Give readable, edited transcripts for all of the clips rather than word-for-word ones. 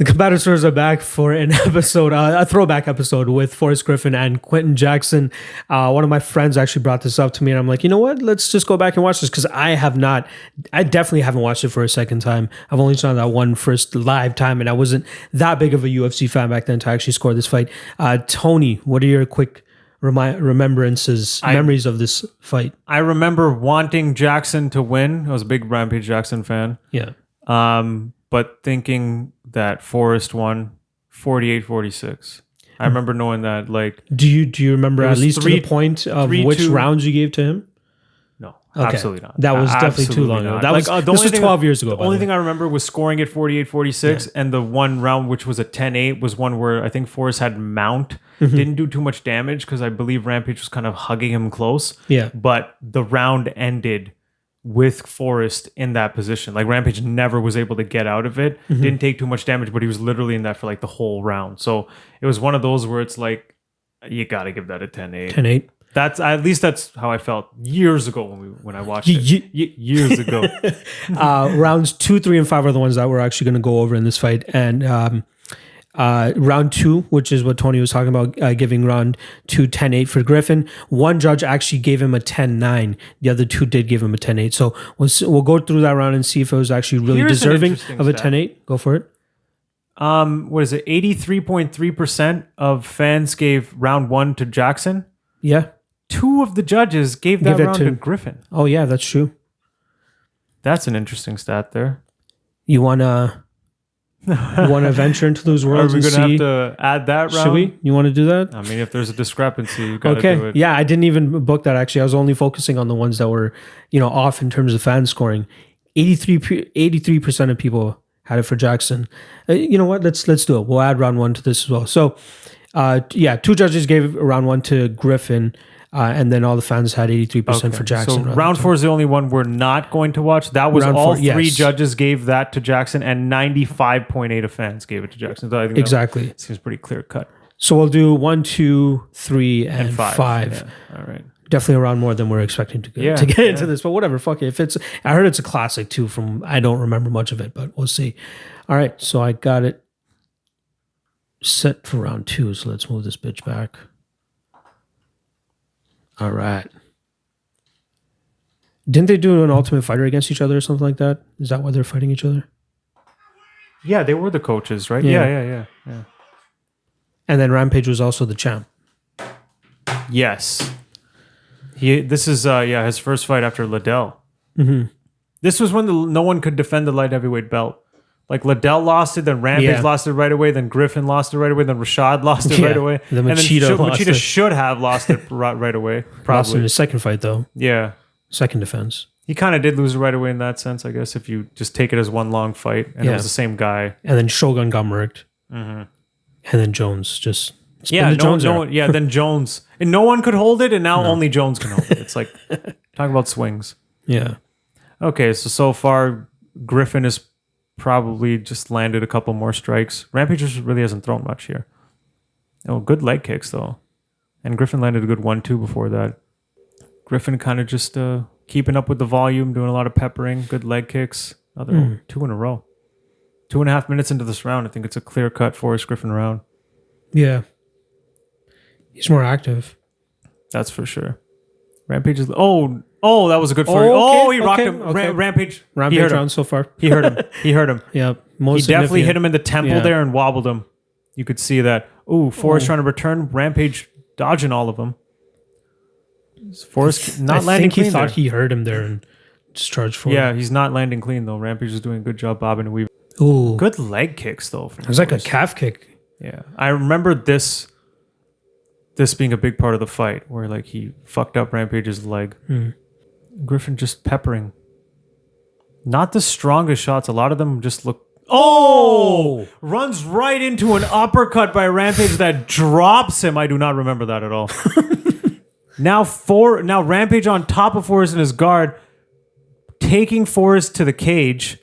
The competitors are back for an episode, a throwback episode with Forrest Griffin and Quentin Jackson. One of my friends actually brought this up to me, and I'm like, you know what? Let's just go back and watch this because I definitely haven't watched it for a second time. I've only saw that one first live time, and I wasn't that big of a UFC fan back then to actually score this fight. Tony, what are your quick memories of this fight? I remember wanting Jackson to win. I was a big Rampage Jackson fan. Yeah. But thinking that Forrest won 48-46. I remember knowing that. Like, do you remember at least to the point of which rounds you gave to him? No, okay. Absolutely not. That was definitely too long ago. This was 12 years ago. The only thing I remember was scoring at 48-46, and the one round which was a 10-8 was one where I think Forrest had mount. Didn't do too much damage because I believe Rampage was kind of hugging him close. Yeah. But the round ended with Forrest in that position. Like Rampage never was able to get out of it. Didn't take too much damage, but he was literally in that for like the whole round. So it was one of those where it's like, you got to give that a 10-8. 10-8. That's how I felt years ago when I watched it. Years ago. Rounds 2, 3, and 5 are the ones that we're actually going to go over in this fight. And round 2, which is what Tony was talking about, giving round 2 10-8 for Griffin. One judge actually gave him a 10-9. The other two did give him a 10-8. So we'll go through that round and see if it was actually really deserving of a 10-8. Go for it. What is it? 83.3% of fans gave round 1 to Jackson. Yeah. 2 of the judges gave that round to Griffin. Oh yeah, that's true. That's an interesting stat there. You wanna venture into those worlds? Are we going to have to add that round? Should we? You want to do that? I mean, if there's a discrepancy, you got to do it. Yeah, I didn't even book that actually. I was only focusing on the ones that were, off in terms of fan scoring. 83% of people had it for Jackson. You know what? Let's do it. We'll add round 1 to this as well. So, 2 judges gave round 1 to Griffin. And then all the fans had 83% for Jackson. So round 4 is the only one we're not going to watch. That was round all 4, 3 judges gave that to Jackson, and 95.8 of fans gave it to Jackson. So I think exactly. Seems pretty clear cut. So we'll do 1, 2, 3, and 5. Yeah. All right. Definitely around more than we're expecting to get into this. But whatever, fuck it. I heard it's a classic too. I don't remember much of it, but we'll see. All right, so I got it set for round 2. So let's move this bitch back. All right. Didn't they do an Ultimate Fighter against each other or something like that? Is that why they're fighting each other? Yeah, they were the coaches, right? Yeah. And then Rampage was also the champ. Yes. This is his first fight after Liddell. Mm-hmm. This was when no one could defend the light heavyweight belt. Like Liddell lost it, then Rampage lost it right away, then Griffin lost it right away, then Rashad lost it right away. Then Machida should have lost it right away. Probably. Lost in his second fight, though. Yeah. Second defense. He kind of did lose it right away in that sense, I guess, if you just take it as one long fight. And it was the same guy. And then Shogun got murked. Mm-hmm. And then Jones just... then Jones. And no one could hold it, and now only Jones can hold it. It's like, talk about swings. Yeah. Okay, so far, Griffin is probably just landed a couple more strikes. Rampage just really hasn't thrown much here. Oh, good leg kicks though. And Griffin landed a good 1-2 before that. Griffin kind of just keeping up with the volume, doing a lot of peppering, good leg kicks. Another 2 in a row. 2.5 minutes into this round, I think it's a clear-cut Forrest Griffin round. Yeah. He's more active. That's for sure. Rampage is... Oh, that was a good fight. He rocked him. Okay. Rampage round so far. He hurt him. Yeah. He definitely hit him in the temple there and wobbled him. You could see that. Forrest trying to return. Rampage dodging all of them. Forrest not landing clean. He thought he hurt him there and just charged forward. Yeah, he's not landing clean though. Rampage is doing a good job bobbing and weaving. Ooh. Good leg kicks though. It was like a calf kick. Yeah. I remember this being a big part of the fight where like he fucked up Rampage's leg. Griffin just peppering. Not the strongest shots. A lot of them just look... Runs right into an uppercut by Rampage that drops him. I do not remember that at all. Now Rampage on top of Forrest in his guard, taking Forrest to the cage.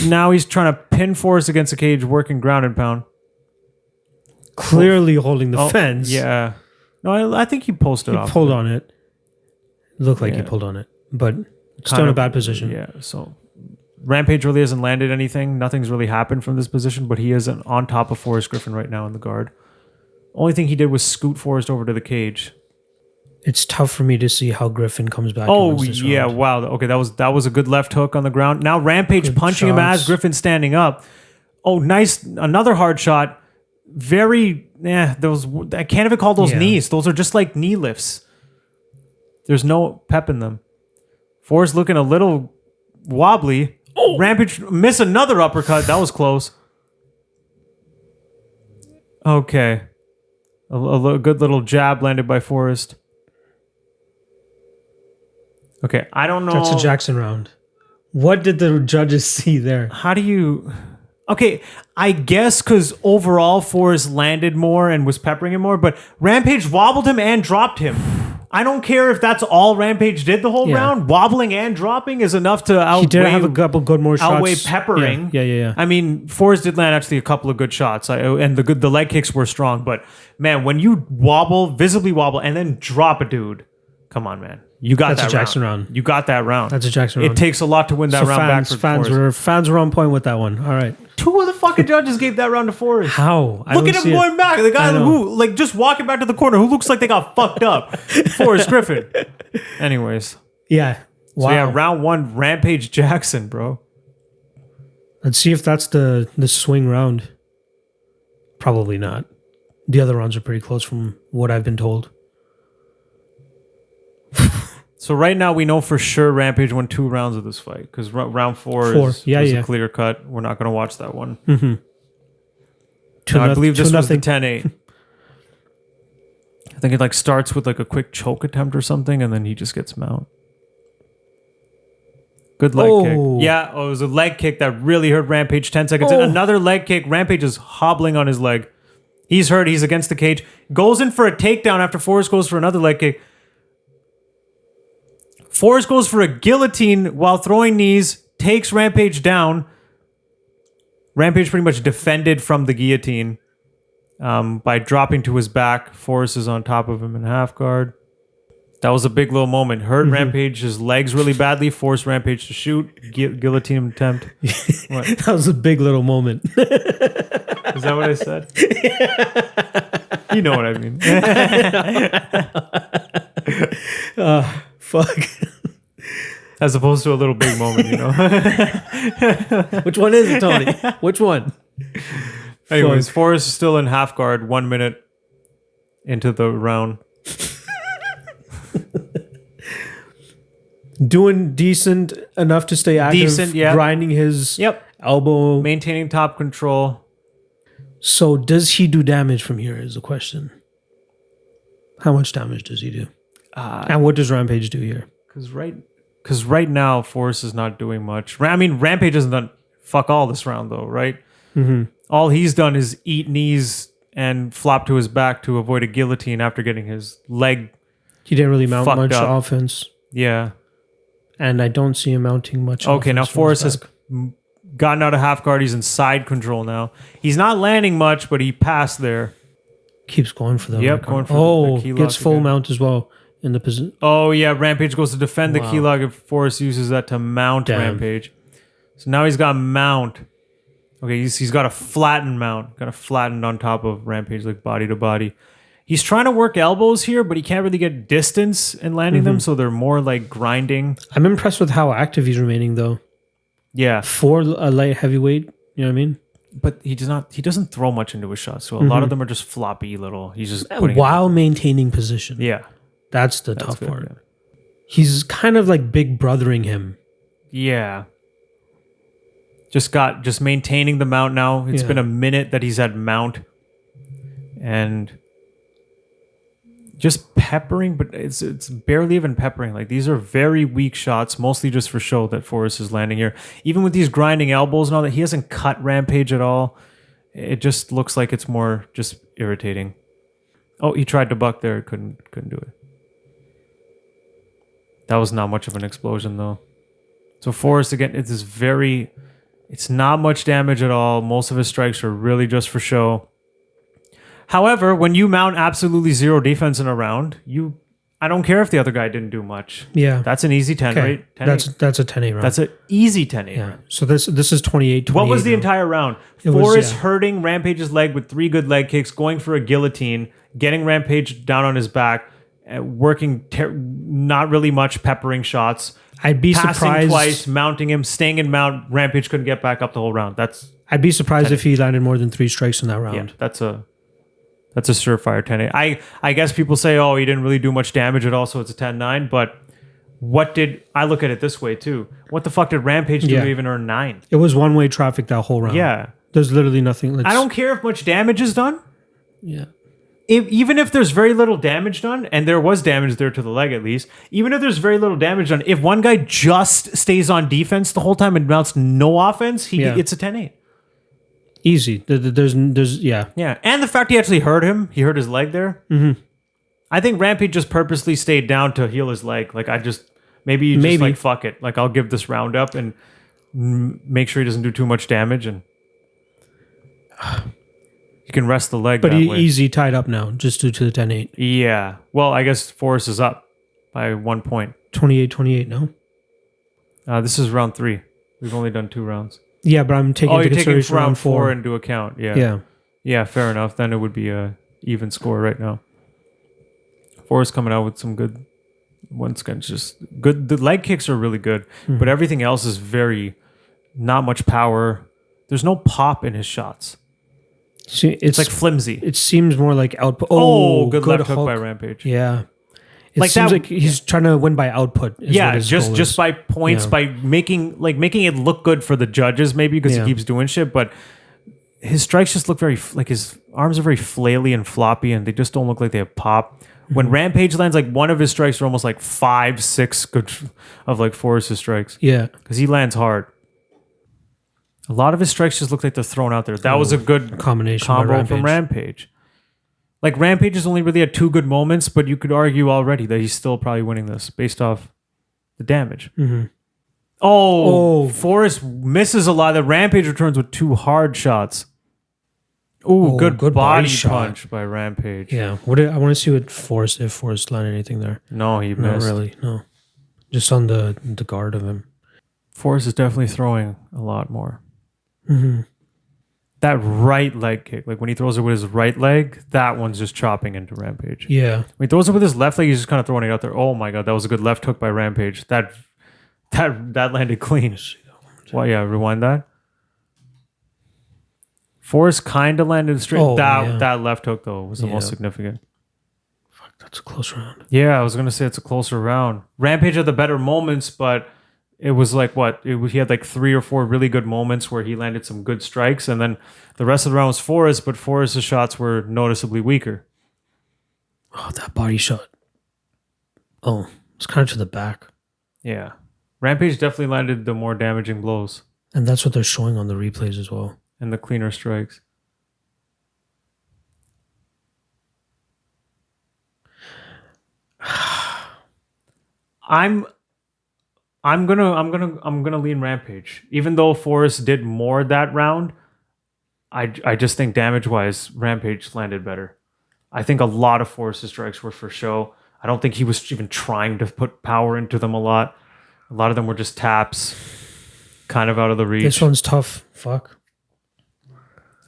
Now he's trying to pin Forrest against the cage, working ground and pound. Clearly holding the fence. Yeah. No, I think he posted off. He pulled on it. Looked like he pulled on it, but still in a bad position. Yeah, so Rampage really hasn't landed anything. Nothing's really happened from this position, but he is on top of Forrest Griffin right now in the guard. Only thing he did was scoot Forrest over to the cage. It's tough for me to see how Griffin comes back. Oh yeah, round. Wow. Okay, that was a good left hook on the ground. Now Rampage good punching shots. Him as Griffin standing up. Oh, nice! Another hard shot. Very those I can't even call those knees. Those are just like knee lifts. There's no pep in them. Forrest looking a little wobbly. Oh, Rampage miss another uppercut. That was close. Okay, a good little jab landed by Forrest. Okay, I don't know. That's a Jackson round. What did the judges see there? How do you... Okay, I guess because overall Forrest landed more and was peppering him more, but Rampage wobbled him and dropped him. I don't care if that's all Rampage did the whole round. Wobbling and dropping is enough to outweigh... He did have a couple good more shots. Outweigh peppering. Yeah. I mean, Forrest did land actually a couple of good shots, and the leg kicks were strong, but man, when you visibly wobble, and then drop a dude, come on, man. You got That's a Jackson round. You got that round. That's a Jackson round. It takes a lot to win that round back for Forrest. Fans were on point with that one. All right. 2 of the fucking judges gave that round to Forrest. How? Look at him going back. The guy who, just walking back to the corner, who looks like they got fucked up. Forrest Griffin. Anyways. Yeah. Wow. So yeah, round 1, Rampage Jackson, bro. Let's see if that's the swing round. Probably not. The other rounds are pretty close from what I've been told. So right now we know for sure Rampage won 2 rounds of this fight because round 4 is a clear cut. We're not going to watch that one. Mm-hmm. I believe this was the 10-8. I think it starts with a quick choke attempt or something, and then he just gets mount. Good leg kick. Yeah, it was a leg kick that really hurt Rampage. 10 seconds. And another leg kick. Rampage is hobbling on his leg. He's hurt. He's against the cage. Goes in for a takedown after Forrest goes for another leg kick. Forrest goes for a guillotine while throwing knees, takes Rampage down. Rampage pretty much defended from the guillotine by dropping to his back. Forrest is on top of him in half guard. That was a big little moment. Hurt Rampage's legs really badly. Forced Rampage to shoot. Guillotine attempt. That was a big little moment. Is that what I said? You know what I mean. Fuck. As opposed to a little big moment, Which one is it, Tony? Which one? Anyways, Forrest is still in half guard 1 minute into the round. Doing decent enough to stay active. Grinding his elbow. Maintaining top control. So does he do damage from here is the question. How much damage does he do? And what does Rampage do here? Because right now, Forrest is not doing much. Rampage hasn't done fuck all this round, though, right? Mm-hmm. All he's done is eat knees and flop to his back to avoid a guillotine after getting his leg He didn't really mount much up. offense. Yeah. And I don't see him mounting much offense. Okay, now Forrest has gotten out of half guard. He's in side control now. He's not landing much, but he passed there. Keeps going for them. Yep, going for the key lock gets full again. mount as well. In the position. Oh yeah, Rampage goes to defend the key lock, and Forrest uses that to mount Rampage. So now he's got mount. Okay, he's got a flattened mount, kind of flattened on top of Rampage, like body to body. He's trying to work elbows here, but he can't really get distance in landing them, so they're more like grinding. I'm impressed with how active he's remaining, though. Yeah, for a light heavyweight, you know what I mean. But he doesn't throw much into his shots, so a lot of them are just floppy little. He's just while maintaining position. Yeah. That's the tough part. Yeah. He's kind of like big brothering him. Yeah. Just maintaining the mount now. It's been a minute that he's had mount. And just peppering, but it's barely even peppering. Like these are very weak shots, mostly just for show that Forrest is landing here. Even with these grinding elbows and all that, he hasn't cut Rampage at all. It just looks like it's more just irritating. Oh, he tried to buck there, couldn't do it. That was not much of an explosion, though. So Forrest, again, it's not much damage at all. Most of his strikes are really just for show. However, when you mount absolutely zero defense in a round, I don't care if the other guy didn't do much. Yeah. That's an easy 10, Okay. right? 10 That's a 10-8 round. That's an easy 10-8 yeah. round. So this is 28. What was the now. entire round? was, Forrest yeah. hurting Rampage's leg with 3 good leg kicks, going for a guillotine, getting Rampage down on his back, working not really much, peppering shots. I'd be passing surprised twice, mounting him, staying in mount. Rampage couldn't get back up the whole round. I'd be surprised if he landed more than 3 strikes in that round. Yeah, that's a surefire 10-8. I guess people say, oh, he didn't really do much damage at all, so it's a 10-9. But I look at it this way too. What the fuck did Rampage do to even earn 9? It was one-way traffic that whole round. Yeah. There's literally nothing. I don't care if much damage is done. Yeah. Even if there's very little damage done, and there was damage there to the leg at least, even if there's very little damage done, if one guy just stays on defense the whole time and mounts no offense, it's a 10-8. Easy. There's yeah. Yeah, and the fact he actually hurt him, he hurt his leg there. Mm-hmm. I think Rampage just purposely stayed down to heal his leg. Like maybe like fuck it. Like I'll give this round up and make sure he doesn't do too much damage, and you can rest the leg. But that way. easy tied up now, just due to the 10-8. Yeah. Well, I guess Forrest is up by 1 point. 28-28. No. This is round 3. We've only done 2 rounds. Yeah, but I'm taking into consideration round 4 into account. Yeah. Yeah. Yeah, fair enough. Then it would be a even score right now. Forrest coming out with some good, once again, just good. The leg kicks are really good, but everything else is very, not much power. There's no pop in his shots. See, it's like flimsy. It seems more like output. Oh, good left hook by Rampage. Yeah. It seems like he's trying to win by output. Yeah, just by points, by making it look good for the judges, maybe because he keeps doing shit. But his strikes just look very like his arms are very flaily and floppy, and they just don't look like they have pop. When Rampage lands, like one of his strikes are almost like 5-6 good of like Forrest's strikes. Yeah, because he lands hard. A lot of his strikes just look like they're thrown out there. That was a good combo from Rampage. Like, Rampage has only really had 2 good moments, but you could argue already that he's still probably winning this based off the damage. Mm-hmm. Oh, Forrest misses a lot. The Rampage returns with 2 hard shots. Ooh, good body punch by Rampage. Yeah. I want to see if Forrest landed anything there. No, he missed. Not really, no. Just on the guard of him. Forrest is definitely throwing a lot more. Mm-hmm. That right leg kick, like when he throws it with his right leg, that one's just chopping into Rampage. Yeah. When he throws it with his left leg, he's just kind of throwing it out there. Oh my god, that was a good left hook by Rampage. That landed clean. Well, yeah, rewind that. Forrest kind of landed straight. That left hook though was the most significant. Fuck, that's a close round. Yeah, I was gonna say it's a closer round. Rampage had the better moments, but it was like he had like 3 or 4 really good moments where he landed some good strikes, and then the rest of the round was Forrest, but Forrest's shots were noticeably weaker. Oh, that body shot. Oh, it's kind of to the back. Yeah. Rampage definitely landed the more damaging blows. And that's what they're showing on the replays as well. And the cleaner strikes. I'm gonna lean Rampage. Even though Forrest did more that round, I just think damage wise, Rampage landed better. I think a lot of Forrest's strikes were for show. I don't think he was even trying to put power into them a lot. A lot of them were just taps, kind of out of the reach. This one's tough. Fuck.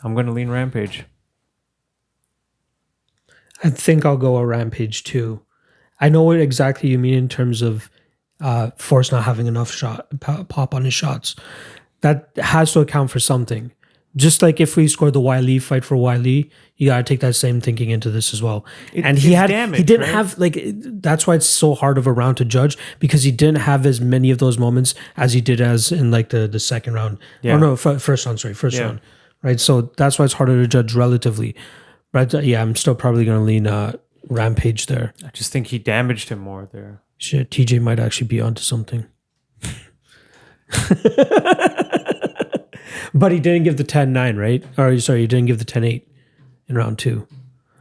I'm gonna lean Rampage. I think I'll go a Rampage too. I know what exactly you mean in terms of Forrest not having enough pop on his shots. That has to account for something. Just like if we scored the Wiley fight for Wiley, you gotta take that same thinking into this as well. He didn't have like, that's why it's so hard of a round to judge, because he didn't have as many of those moments as he did as in like the second round. Yeah. Oh no, first round. Right, so that's why it's harder to judge relatively. But yeah, I'm still probably gonna lean Rampage there. I just think he damaged him more there. Shit, TJ might actually be onto something. But he didn't give the 10-9, right? Or sorry, he didn't give the 10-8 in round 2.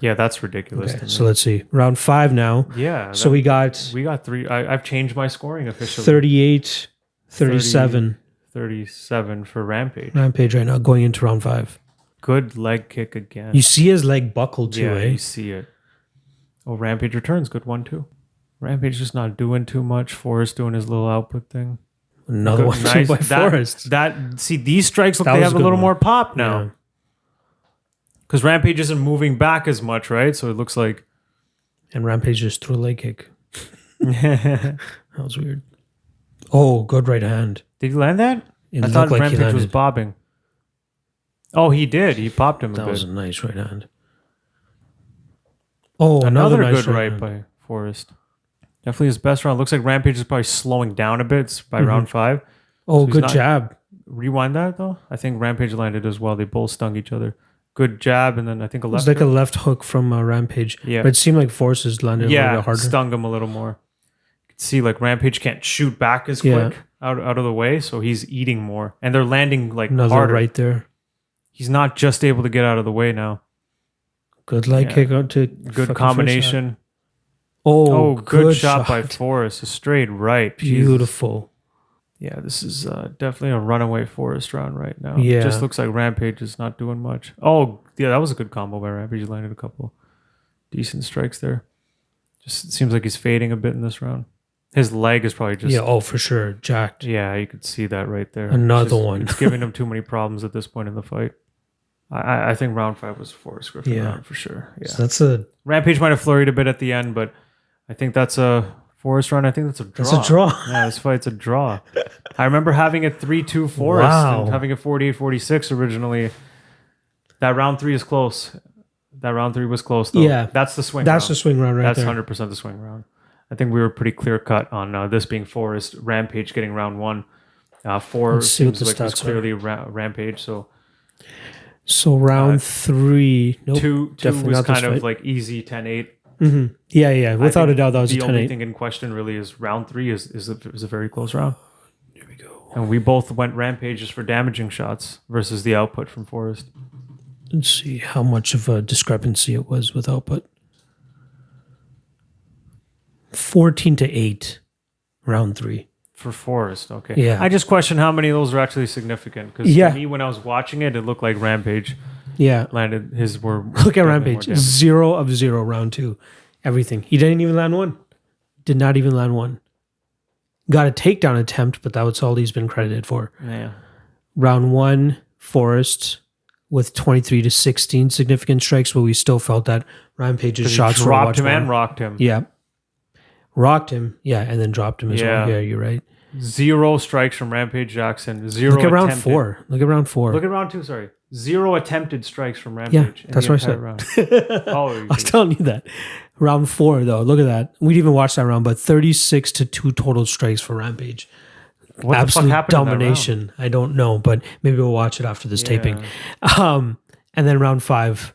Yeah, that's ridiculous. Okay, so let's see. Round 5 now. Yeah. So we got 3. I've changed my scoring officially. 38, 37. 37 for Rampage. Rampage right now, going into round 5. Good leg kick again. You see his leg buckle too, you see it. Oh, Rampage returns. Good one, too. Rampage just not doing too much. Forrest doing his little output thing. Another Good, one nice. by Forrest. See, these strikes look That they was have a a good little one. more pop Yeah. now. Because Rampage isn't moving back as much, right? So it looks like And Rampage just threw a leg kick. Did That was weird. Oh, good right hand. he land that? It I looked thought like he Rampage was landed. bobbing. Oh, he did. He popped him a That bit. was a nice right hand. Oh, Another nice good right hand. by Forrest. Definitely his best round. Looks like Rampage is probably slowing down a bit by round 5. Oh, So he's good not- jab. Rewind that though. I think Rampage landed as well. They both stung each other. Good jab, and then I think a It was left. like a left hook from Rampage. Yeah. But it seemed like Forrest landed a little bit harder. stung him a little more. You can see like Rampage can't shoot back as Yeah. quick out of the way, so he's eating more, and they're landing like Another harder. right there. He's not just able to get out of the way now. Good leg Yeah. kick out to Good fucking combination. first shot. Oh, good shot by Forrest. A straight right. Jesus. Beautiful. Yeah, this is definitely a runaway Forrest round right now. Yeah. It just looks like Rampage is not doing much. Oh, yeah, that was a good combo by Rampage. He landed a couple decent strikes there. Just seems like he's fading a bit in this round. His leg is probably just... Yeah, oh, for sure. Jacked. Yeah, you could see that right there. Another one. It's giving him too many problems at this point in the fight. I think round 5 was Forrest Griffin Yeah. round for sure. Yeah. So that's a Rampage might have flurried a bit at the end, but I think that's a Forrest round. I think that's a draw. That's a draw. Yeah, this fight's a draw. I remember having it 3-2 Forrest Wow. and having it 48-46 originally. That round 3 is close. That round 3 was close though. Yeah. That's the swing that's round. the swing round right That's there. 100% the swing round. I think we were pretty clear cut on this being Forrest. Rampage getting round 1. 4 Let's see what seems the like it's stats are. clearly Rampage. So So round 3. Nope. 2 definitely was not this kind of fight. like easy 10-8. Yeah. Without I a think doubt, that was a the only 10-8. thing in question really is round 3 is a very close round. Here we go. And we both went Rampages for damaging shots versus the output from Forrest. Let's see how much of a discrepancy it was with output. 14-8, round 3. For Forrest, okay. Yeah. I just question how many of those are actually significant. Because Yeah. for me, when I was watching it, it looked like Rampage Yeah. landed his were. Look at definitely more Rampage. damage. 0 of 0, round 2. Everything. He didn't even land one. Did not even land one. Got a takedown attempt, but that was all he's been credited for. Yeah. Round 1, Forrest with 23-16 significant strikes, but we still felt that Rampage's shots were dropped much him more. and rocked him. Yeah. Rocked him. Yeah, and then dropped him as well. Yeah. Yeah, you're right. 0 strikes from Rampage Jackson. 0 Look at round attempted. 4. Look at round 4. Look at round 2, sorry. 0 attempted strikes from Rampage. Yeah, in that's the what I entire said. round. Oh, I was telling you that. Round 4, though. Look at that. We didn't even watch that round, but 36-2 total strikes for Rampage. what the Absolute fuck happened in that round? domination. I don't know, but maybe we'll watch it after this taping. And then round 5,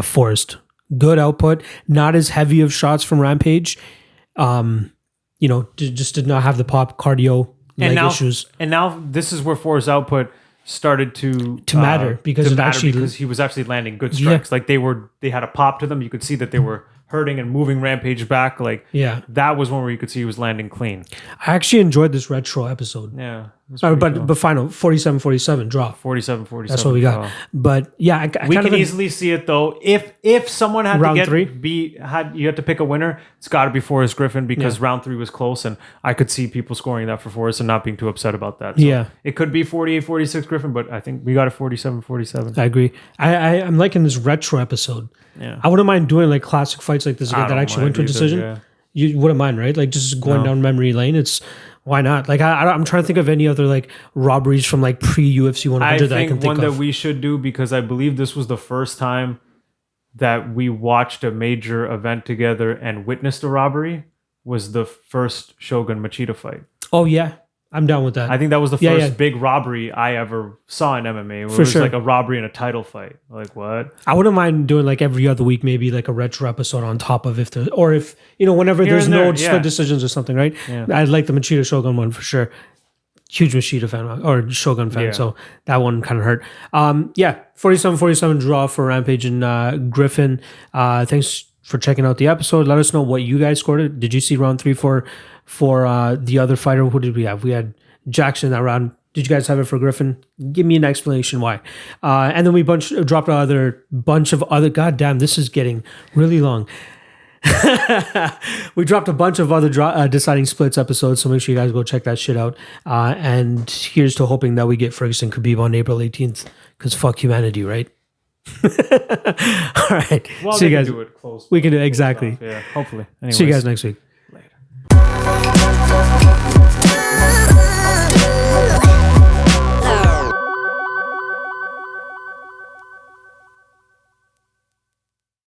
Forrest. Good output. Not as heavy of shots from Rampage. Just did not have the pop cardio leg issues. And now this is where Forrest's output started to matter because it actually- because he was actually landing good strikes. Like they had a pop to them. You could see that they were hurting and moving Rampage back. Like Yeah. that was one where you could see he was landing clean. I actually enjoyed this retro episode. Yeah. it was pretty But cool. but final 47-47 draw. 47-47. That's what we got. Oh. But yeah, I We kind can of easily see it though. If someone had Round to three? you had to pick a winner, it's got to be Forrest Griffin because round 3 was close, and I could see people scoring that for Forrest and not being too upset about that. So Yeah. it could be 48-46 Griffin, but I think we got a 47-47. I agree. I'm liking this retro episode. Yeah, I wouldn't mind doing like classic fights like this again I that don't actually went to a mind either, decision. yeah. You wouldn't mind, right? Like just going down memory lane. It's why not? Like I'm trying to think of any other like robberies from like pre UFC 100 that I can think think one of. that we should do because I believe this was the first time that we watched a major event together and witnessed a robbery was the first Shogun Machida fight. Oh yeah, I'm down with that. I think that was the Yeah, first yeah. big robbery I ever saw in MMA. It For was sure. like a robbery in a title fight. Like what? I wouldn't mind doing like every other week, maybe like a retro episode on top of if whenever Here there's and no there, split yeah. decisions or something, right? Yeah. I'd like the Machida Shogun one for sure. Huge Machida fan or Shogun fan, Yeah. so that one kind of hurt. 47-47 draw for Rampage and Griffin. Thanks for checking out the episode. Let us know what you guys scored. Did you see round 3 for the other fighter? Who did we have? We had Jackson in that round. Did you guys have it for Griffin? Give me an explanation why. And then we dropped another bunch of other. God damn, this is getting really long. We dropped a bunch of other deciding splits episodes, so make sure you guys go check that shit out. And here's to hoping that we get Ferguson Khabib on April 18th, because fuck humanity, right? All right. Well, see you guys. do it close. We can do exactly. Yeah, hopefully. See you guys next week. Later.